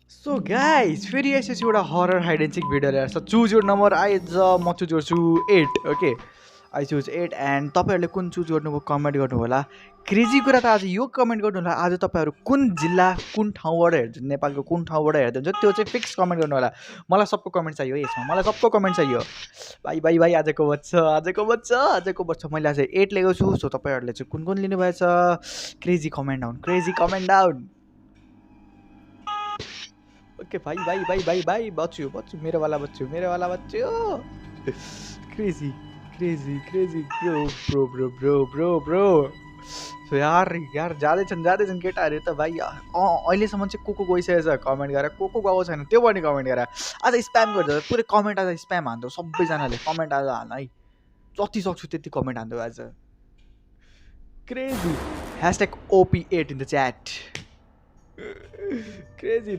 so guys फेरि यसपछि एउटा horror hide and seek video ल्याएर छ चुज योर नम्बर आइज म चुज गर्छु 8 ओके आई चुज 8 एन्ड तपाईँहरूले कुन चुज गर्नुभयो कमेन्ट गर्नु होला क्रेजी कुरा त आज यो कमेन्ट गर्नु होला आज तपाईँहरू कुन जिल्ला कुन ठाउँबाट हेर्नुहुन्छ नेपालको कुन ठाउँबाट हेर्दै हुन्छ त्यो चाहिँ फिक्स कमेन्ट गर्नु होला मलाई सबको कमेन्ट चाहियो है यसमा मलाई सबको कमेन्ट चाहियो भाइ भाइ भाइ आजको बच्चा मैले आज 8 लिएको छु सो तपाईँहरूले चाहिँ कुन कुन लिनुभएछ क्रेजी कमेन्ट डाउन ओके भाइ बच्चु मेरो वाला बच्चु क्रेजी ब्रो सो यार जाँदैछन् केटाहरू त भाइ अहिलेसम्म चाहिँ को गइसकेको छ कमेन्ट गरेर को गएको छैन त्यो पनि कमेन्ट गरेर आज स्प्याम गर्छ पुरै कमेन्ट आज स्प्याम हान्दो सबैजनाले कमेन्ट आज हाल्न है जति सक्छु त्यति कमेन्ट हान्दो आज crazy #OP8 in the chat crazy